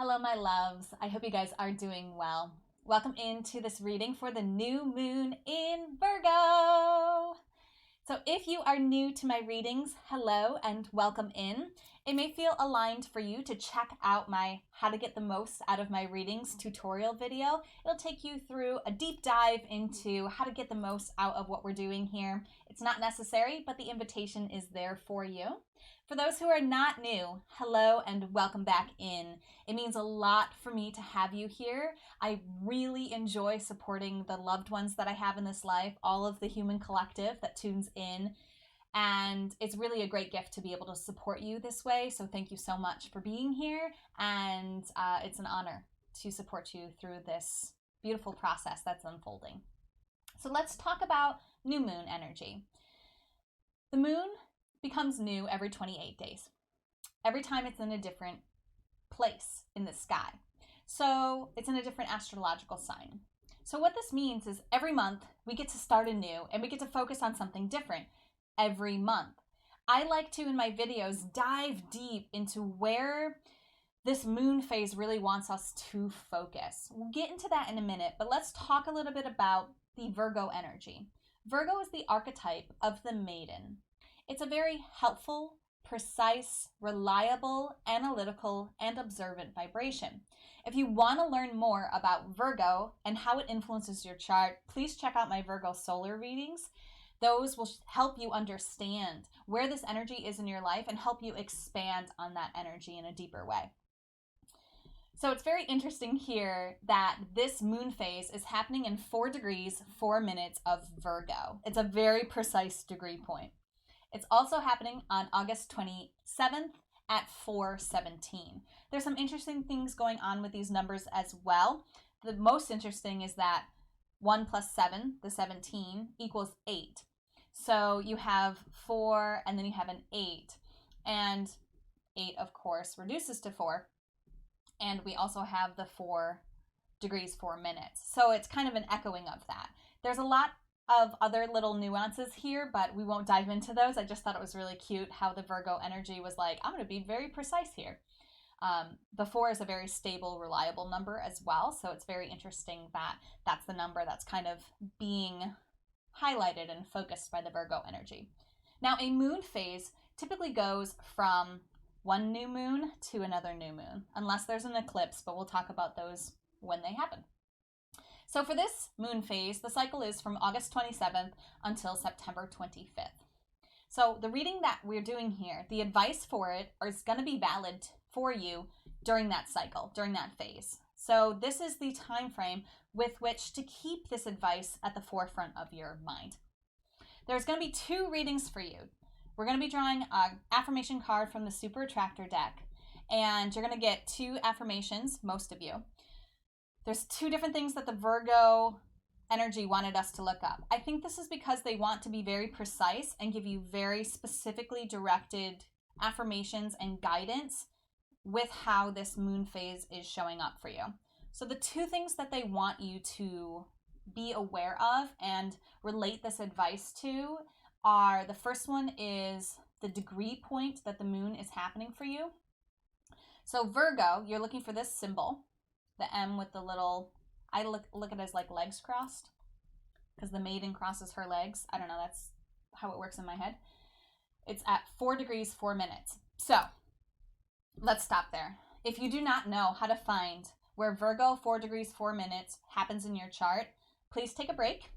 Hello, my loves. I hope you guys are doing well. Welcome into this reading for the new moon in Virgo. So if you are new to my readings, hello and welcome in. It may feel aligned for you to check out my how to get the most out of my readings tutorial video. It'll take you through a deep dive into how to get the most out of what we're doing here. It's not necessary, but the invitation is there for you. For those who are not new, hello and welcome back in. It means a lot for me to have you here. I really enjoy supporting the loved ones that I have in this life, all of the human collective that tunes in. And it's really a great gift to be able to support you this way. So thank you so much for being here. And it's an honor to support you through this beautiful process that's unfolding. So let's talk about new moon energy. The moon becomes new every 28 days. Every time it's in a different place in the sky. So it's in a different astrological sign. So what this means is every month we get to start anew and we get to focus on something different every month. I like to, in my videos, dive deep into where this moon phase really wants us to focus. We'll get into that in a minute, but let's talk a little bit about the Virgo energy. Virgo is the archetype of the maiden. It's a very helpful, precise, reliable, analytical, and observant vibration. If you want to learn more about Virgo and how it influences your chart, please check out my Virgo solar readings. Those will help you understand where this energy is in your life and help you expand on that energy in a deeper way. So it's very interesting here that this moon phase is happening in 4 degrees, 4 minutes of Virgo. It's a very precise degree point. It's also happening on August 27th at 4:17. There's some interesting things going on with these numbers as well. The most interesting is that 1 plus 7, the 17, equals 8. So you have 4 and then you have an 8. And 8, of course, reduces to 4. And we also have the 4 degrees, 4 minutes. So it's kind of an echoing of that. There's a lot of other little nuances here, but we won't dive into those. I just thought it was really cute how the Virgo energy was like, I'm going to be very precise here. The 4 is a very stable, reliable number as well. So it's very interesting that that's the number that's kind of being highlighted and focused by the Virgo energy. Now, a moon phase typically goes from one new moon to another new moon, unless there's an eclipse, but we'll talk about those when they happen. So for this moon phase, the cycle is from August 27th until September 25th. So the reading that we're doing here, the advice for it is going to be valid for you during that cycle, during that phase. So this is the time frame with which to keep this advice at the forefront of your mind. There's going to be 2 readings for you. We're going to be drawing an affirmation card from the Super Attractor deck, and you're going to get 2 affirmations, most of you. There's 2 different things that the Virgo energy wanted us to look up. I think this is because they want to be very precise and give you very specifically directed affirmations and guidance with how this moon phase is showing up for you. So the 2 things that they want you to be aware of and relate this advice to are, the first one is the degree point that the moon is happening for you. So Virgo, you're looking for this symbol, the M with the little, I look at it as like legs crossed, because the maiden crosses her legs. I don't know, that's how it works in my head. It's at 4 degrees, 4 minutes. So let's stop there. If you do not know how to find where Virgo 4 degrees, 4 minutes happens in your chart, please take a break.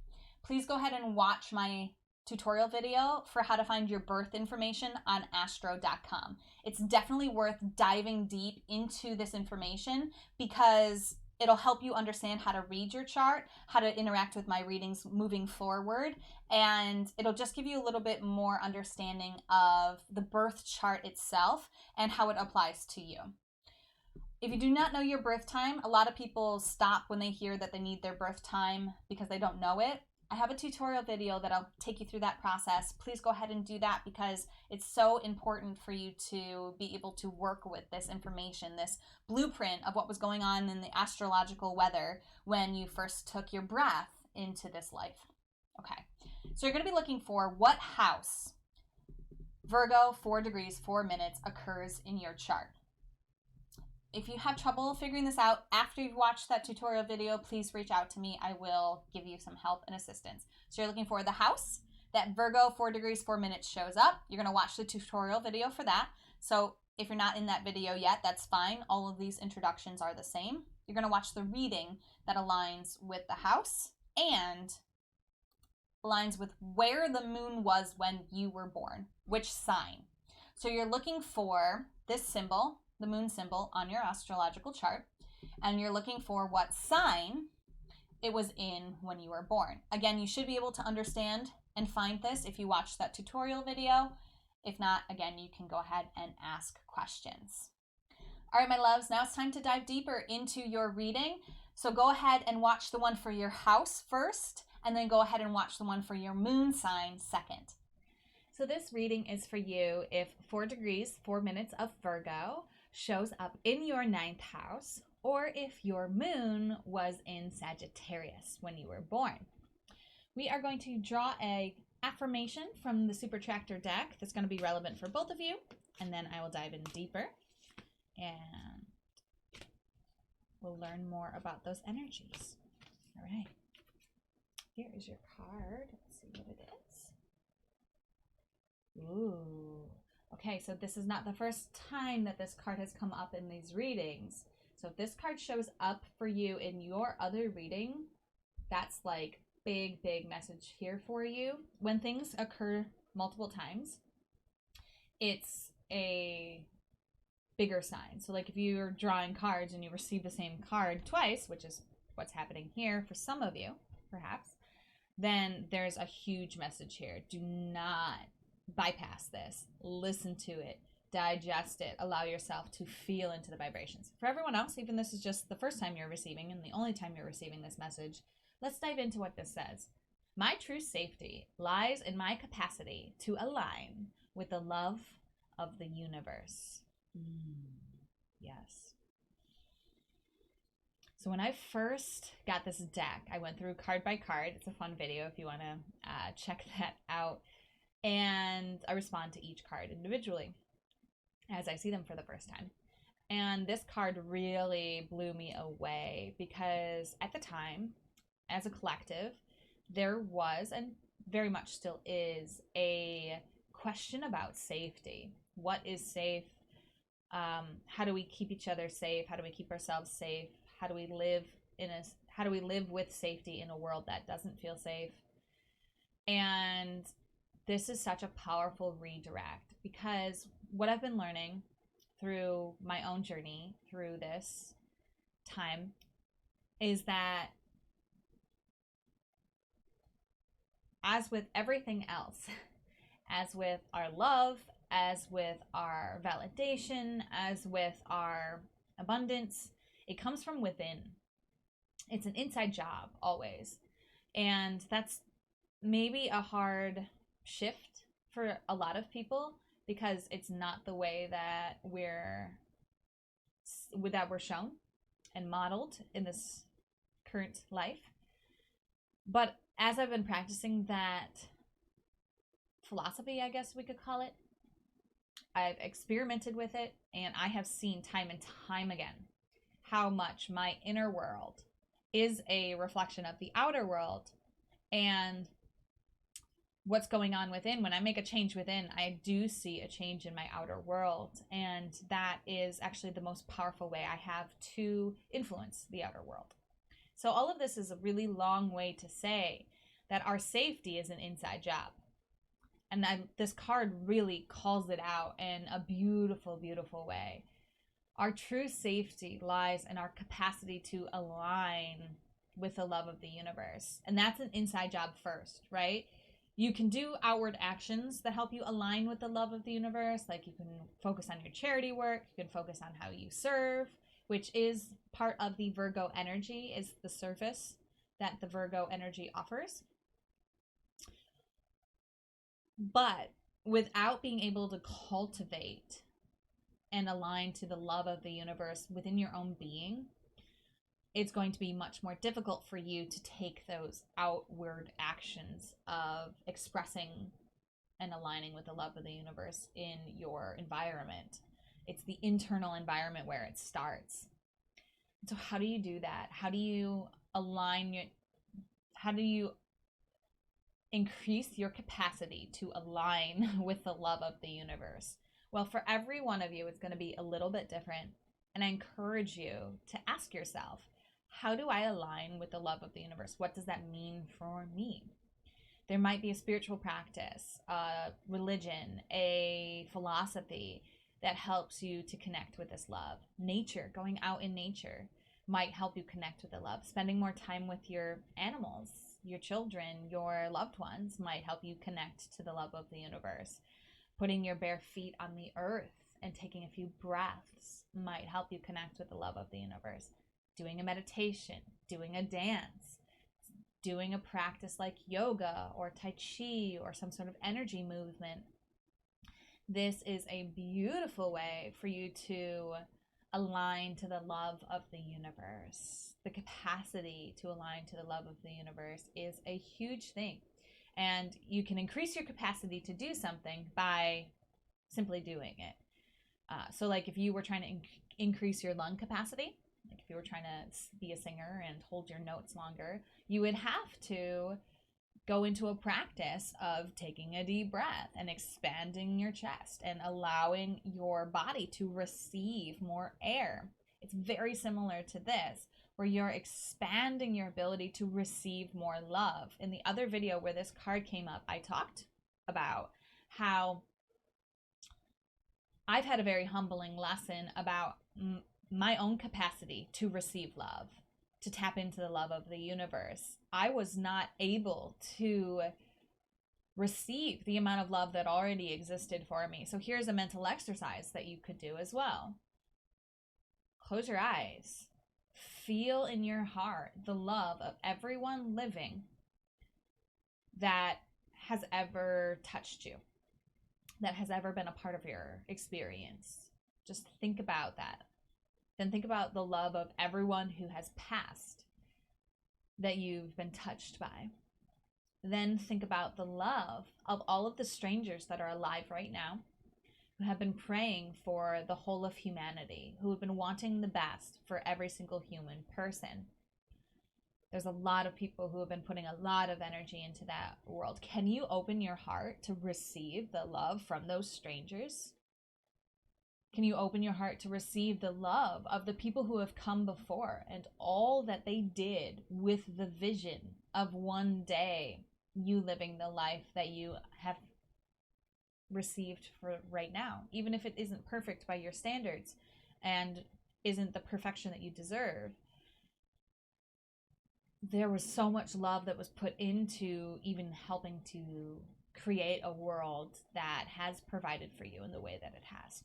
Please go ahead and watch my tutorial video for how to find your birth information on astro.com. It's definitely worth diving deep into this information because it'll help you understand how to read your chart, how to interact with my readings moving forward, and it'll just give you a little bit more understanding of the birth chart itself and how it applies to you. If you do not know your birth time, a lot of people stop when they hear that they need their birth time because they don't know it. I have a tutorial video that'll take you through that process. Please go ahead and do that because it's so important for you to be able to work with this information, this blueprint of what was going on in the astrological weather when you first took your breath into this life. Okay, so you're going to be looking for what house Virgo 4 degrees 4 minutes occurs in your chart. if you have trouble figuring this out after you've watched that tutorial video, please reach out to me. I will give you some help and assistance. So you're looking for the house that Virgo 4 degrees 4 minutes shows up. You're going to watch the tutorial video for that. So if you're not in that video yet, that's fine. All of these introductions are the same. You're going to watch the reading that aligns with the house and aligns with where the moon was when you were born, which sign. So you're looking for this symbol, the moon symbol, on your astrological chart, and you're looking for what sign it was in when you were born. Again, you should be able to understand and find this if you watch that tutorial video. If not, again, you can go ahead and ask questions. All right, my loves, now it's time to dive deeper into your reading. So go ahead and watch the one for your house first, and then go ahead and watch the one for your moon sign second. So this reading is for you if 4 degrees, 4 minutes of Virgo shows up in your 9th house, or if your moon was in Sagittarius when you were born. We are going to draw a affirmation from the Super Attractor deck that's going to be relevant for both of you, and then I will dive in deeper and we'll learn more about those energies. All right. Here is your card. Let's see what it is. Ooh. Okay, so this is not the first time that this card has come up in these readings. So if this card shows up for you in your other reading, that's like big message here for you. When things occur multiple times, it's a bigger sign. So like if you're drawing cards and you receive the same card twice, which is what's happening here for some of you, perhaps, then there's a huge message here. Do not bypass this. Listen to it. Digest it. Allow yourself to feel into the vibrations. For everyone else, even this is just the first time you're receiving and the only time you're receiving this message, let's dive into what this says. My true safety lies in my capacity to align with the love of the universe. Yes. So when I first got this deck, I went through card by card. It's a fun video if you want to check that out. And I respond to each card individually as I see them for the first time. And this card really blew me away because at the time, as a collective, there was, and very much still is, a question about safety. What is safe? How do we keep each other safe? How do we keep ourselves safe? How do we live with safety in a world that doesn't feel safe? And this is such a powerful redirect because what I've been learning through my own journey through this time is that as with everything else, as with our love, as with our validation, as with our abundance, it comes from within. It's an inside job always. And that's maybe a hard shift for a lot of people because it's not the way that we're shown and modeled in this current life. But as I've been practicing that philosophy, I guess we could call it, I've experimented with it, and I have seen time and time again how much my inner world is a reflection of the outer world, and what's going on within. When I make a change within, I do see a change in my outer world, and that is actually the most powerful way I have to influence the outer world. So all of this is a really long way to say that our safety is an inside job. And this card really calls it out in a beautiful, beautiful way. Our true safety lies in our capacity to align with the love of the universe. And that's an inside job first, right? You can do outward actions that help you align with the love of the universe. Like you can focus on your charity work. You can focus on how you serve, which is part of the Virgo energy, is the service that the Virgo energy offers. But without being able to cultivate and align to the love of the universe within your own being, it's going to be much more difficult for you to take those outward actions of expressing and aligning with the love of the universe in your environment. It's the internal environment where it starts. So how do you do that? How do you increase your capacity to align with the love of the universe? Well, for every one of you, it's going to be a little bit different. And I encourage you to ask yourself, how do I align with the love of the universe? What does that mean for me? There might be a spiritual practice, a religion, a philosophy that helps you to connect with this love. Nature, going out in nature, might help you connect with the love. Spending more time with your animals, your children, your loved ones might help you connect to the love of the universe. Putting your bare feet on the earth and taking a few breaths might help you connect with the love of the universe. Doing a meditation, doing a dance, doing a practice like yoga or Tai Chi or some sort of energy movement. This is a beautiful way for you to align to the love of the universe. The capacity to align to the love of the universe is a huge thing. And you can increase your capacity to do something by simply doing it. So like if you were trying to increase your lung capacity, like if you were trying to be a singer and hold your notes longer, you would have to go into a practice of taking a deep breath and expanding your chest and allowing your body to receive more air. It's very similar to this, where you're expanding your ability to receive more love. In the other video where this card came up, I talked about how I've had a very humbling lesson about my own capacity to receive love, to tap into the love of the universe. I was not able to receive the amount of love that already existed for me. So here's a mental exercise that you could do as well. Close your eyes. Feel in your heart the love of everyone living that has ever touched you, that has ever been a part of your experience. Just think about that. Then think about the love of everyone who has passed that you've been touched by. Then think about the love of all of the strangers that are alive right now, who have been praying for the whole of humanity, who have been wanting the best for every single human person. There's a lot of people who have been putting a lot of energy into that world. Can you open your heart to receive the love from those strangers? Can you open your heart to receive the love of the people who have come before and all that they did with the vision of one day you living the life that you have received for right now, even if it isn't perfect by your standards and isn't the perfection that you deserve? There was so much love that was put into even helping to create a world that has provided for you in the way that it has.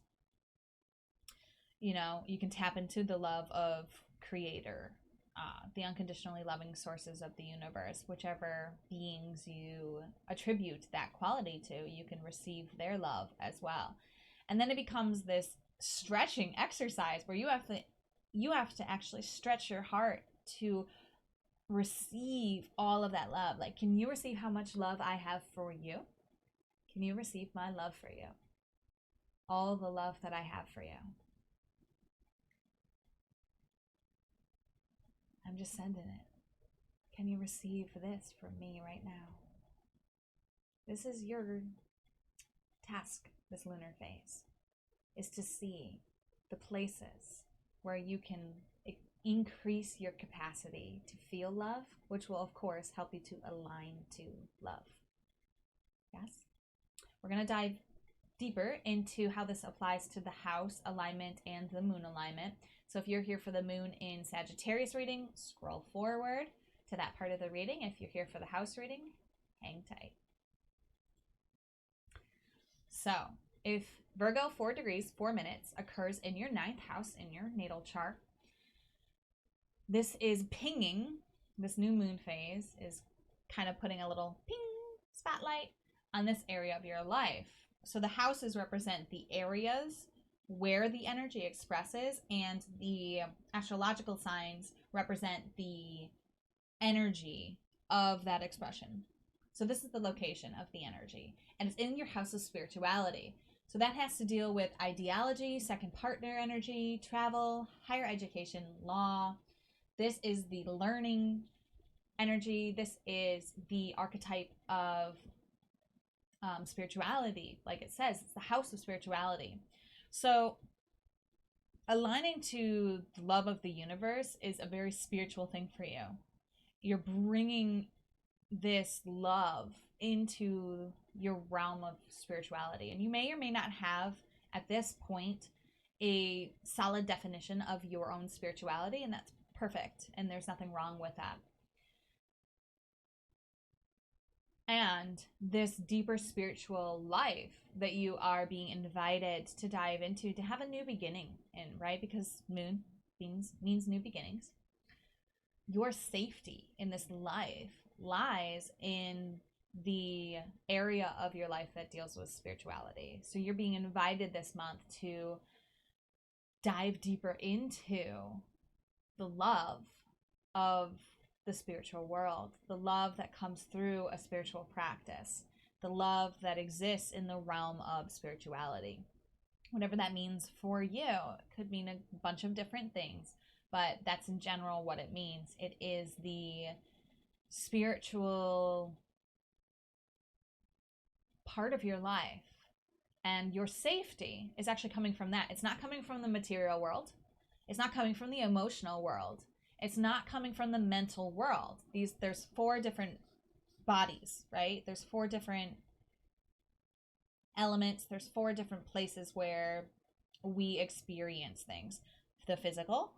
You know, you can tap into the love of Creator, the unconditionally loving sources of the universe. Whichever beings you attribute that quality to, you can receive their love as well. And then it becomes this stretching exercise where you have to actually stretch your heart to receive all of that love. Like, can you receive how much love I have for you? Can you receive my love for you? All the love that I have for you. I'm just sending it. Can you receive this from me right now? This is your task this lunar phase, is to see the places where you can increase your capacity to feel love, which will of course help you to align to love. Yes? We're going to dive deeper into how this applies to the house alignment and the moon alignment. So if you're here for the moon in Sagittarius reading, scroll forward to that part of the reading. If you're here for the house reading, hang tight. So if Virgo 4 degrees 4 minutes occurs in your 9th house in your natal chart, this is pinging, this new moon phase is kind of putting a little ping spotlight on this area of your life. So the houses represent the areas where the energy expresses, and the astrological signs represent the energy of that expression. So this is the location of the energy, and it's in your house of spirituality. So that has to deal with ideology, second partner energy, travel, higher education, law. This is the learning energy. This is the archetype of spirituality. Like it says, it's the house of spirituality. So aligning to the love of the universe is a very spiritual thing for you. You're bringing this love into your realm of spirituality. And you may or may not have, at this point, a solid definition of your own spirituality, and that's perfect. And there's nothing wrong with that. And this deeper spiritual life that you are being invited to dive into, to have a new beginning in, right? Because moon means new beginnings. Your safety in this life lies in the area of your life that deals with spirituality. So you're being invited this month to dive deeper into the love of the spiritual world, the love that comes through a spiritual practice, the love that exists in the realm of spirituality. Whatever that means for you, it could mean a bunch of different things, but that's in general what it means. It is the spiritual part of your life, and your safety is actually coming from that. It's not coming from the material world. It's not coming from the emotional world. It's not coming from the mental world. There's 4 different bodies, right? There's 4 different elements. There's 4 different places where we experience things: the physical,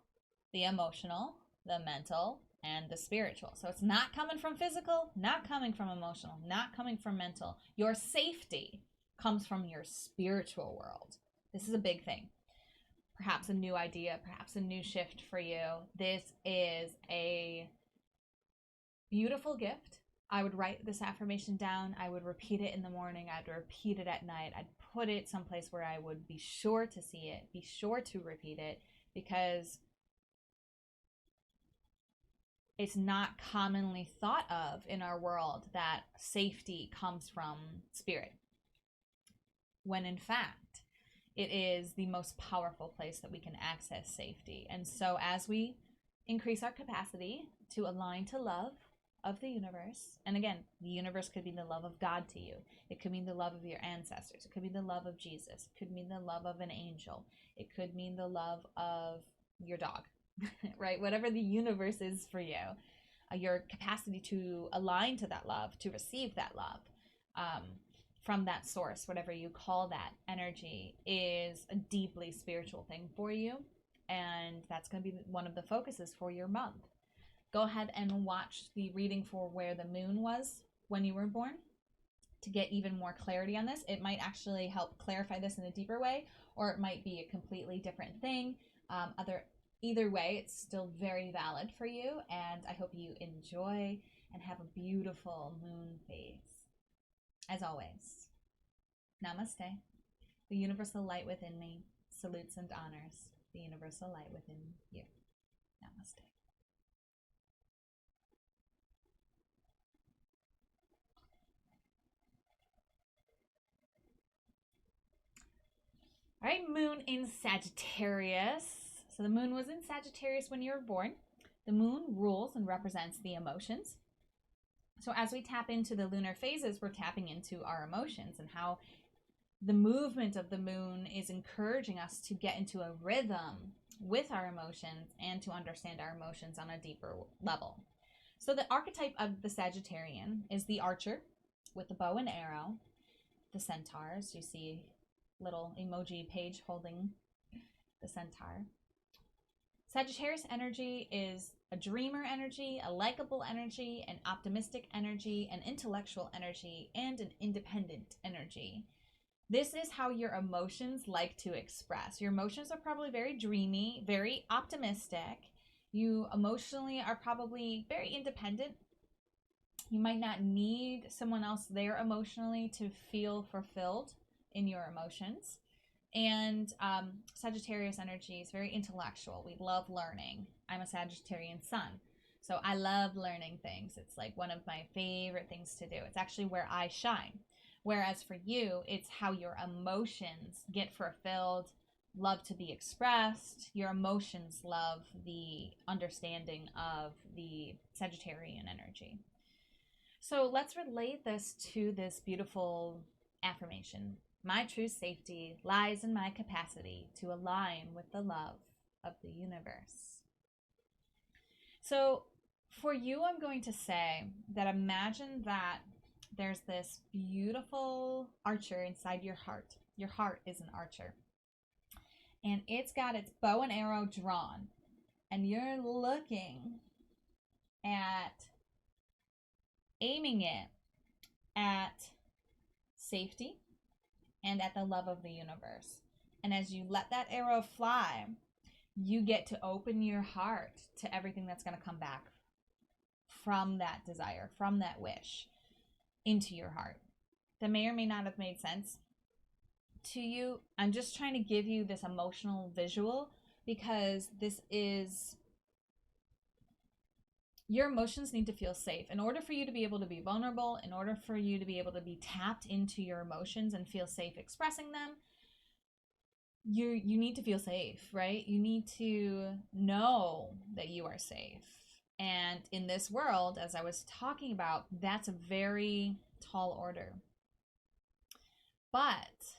the emotional, the mental, and the spiritual. So it's not coming from physical, not coming from emotional, not coming from mental. Your safety comes from your spiritual world. This is a big thing. Perhaps a new idea, perhaps a new shift for you. This is a beautiful gift. I would write this affirmation down. I would repeat it in the morning. I'd repeat it at night. I'd put it someplace where I would be sure to see it, be sure to repeat it, because it's not commonly thought of in our world that safety comes from spirit, when in fact, it is the most powerful place that we can access safety. And so as we increase our capacity to align to love of the universe, and again, the universe could be the love of God to you. It could mean the love of your ancestors. It could mean the love of Jesus. It could mean the love of an angel. It could mean the love of your dog, right? Whatever the universe is for you, your capacity to align to that love, to receive that love, from that source, whatever you call that energy, is a deeply spiritual thing for you. And that's going to be one of the focuses for your month. Go ahead and watch the reading for where the moon was when you were born to get even more clarity on this. It might actually help clarify this in a deeper way, or it might be a completely different thing. Either way, it's still very valid for you, and I hope you enjoy and have a beautiful moon phase. As always, namaste. The universal light within me salutes and honors the universal light within you. Namaste. All right, moon in Sagittarius. So the moon was in Sagittarius when you were born. The moon rules and represents the emotions. So as we tap into the lunar phases, we're tapping into our emotions and how the movement of the moon is encouraging us to get into a rhythm with our emotions and to understand our emotions on a deeper level. So the archetype of the Sagittarian is the archer with the bow and arrow, the centaurs. You see little emoji page holding the centaur. Sagittarius energy is a dreamer energy, a likable energy, an optimistic energy, an intellectual energy, and an independent energy. This is how your emotions like to express. Your emotions are probably very dreamy, very optimistic. You emotionally are probably very independent. You might not need someone else there emotionally to feel fulfilled in your emotions. And Sagittarius energy is very intellectual. We love learning. I'm a Sagittarian sun, so I love learning things. It's like one of my favorite things to do. It's actually where I shine. Whereas for you, it's how your emotions get fulfilled, love to be expressed. Your emotions love the understanding of the Sagittarian energy. So let's relate this to this beautiful affirmation. My true safety lies in my capacity to align with the love of the universe. So for you, I'm going to say that imagine that there's this beautiful archer inside your heart. Your heart is an archer. And it's got its bow and arrow drawn. And you're looking at aiming it at safety and at the love of the universe. And as you let that arrow fly, you get to open your heart to everything that's going to come back from that desire, from that wish, into your heart. That may or may not have made sense to you. I'm just trying to give you this emotional visual because this is, your emotions need to feel safe. In order for you to be able to be vulnerable, in order for you to be able to be tapped into your emotions and feel safe expressing them, you need to feel safe, right? You need to know that you are safe. And in this world, as I was talking about, that's a very tall order. But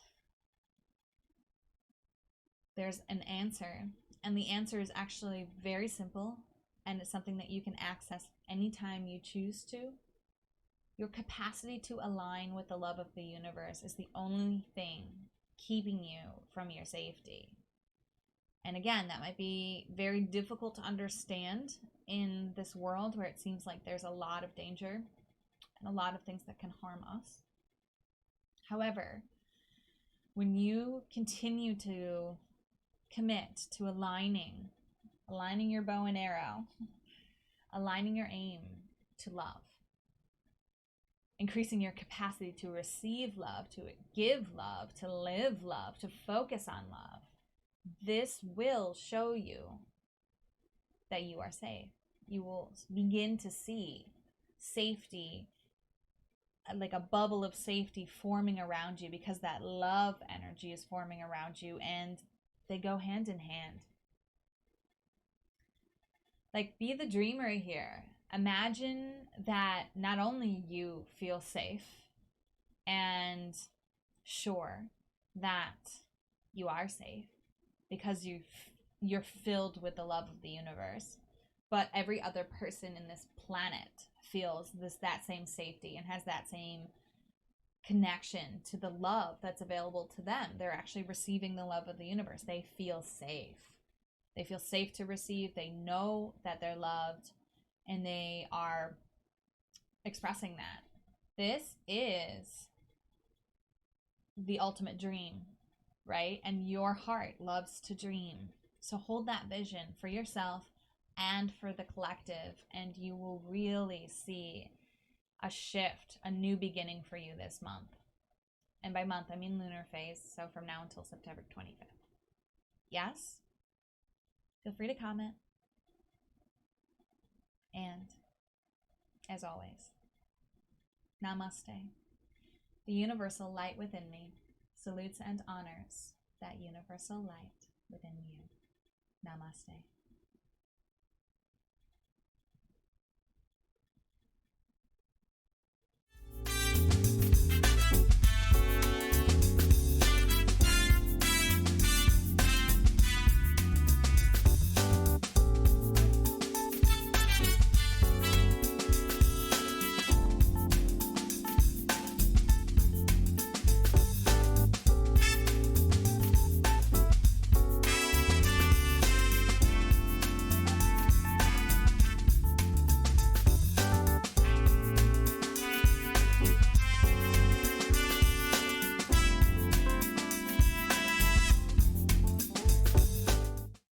there's an answer, and the answer is actually very simple, and it's something that you can access anytime you choose to. Your capacity to align with the love of the universe is the only thing keeping you from your safety. And again, that might be very difficult to understand in this world where it seems like there's a lot of danger and a lot of things that can harm us. However, when you continue to commit to aligning your bow and arrow, aligning your aim to love, increasing your capacity to receive love, to give love, to live love, to focus on love, this will show you that you are safe. You will begin to see safety, like a bubble of safety forming around you, because that love energy is forming around you, and they go hand in hand. Like, be the dreamer here. Imagine that not only you feel safe and sure that you are safe because you're filled with the love of the universe, but every other person in this planet feels that same safety and has that same connection to the love that's available to them. They're actually receiving the love of the universe. They feel safe. They feel safe to receive. They know that they're loved, and they are expressing that. This is the ultimate dream, right? And your heart loves to dream. So hold that vision for yourself and for the collective, and you will really see a shift, a new beginning for you this month. And by month, I mean lunar phase, so from now until September 25th. Yes? Feel free to comment. And, as always, namaste. The universal light within me salutes and honors that universal light within you. Namaste.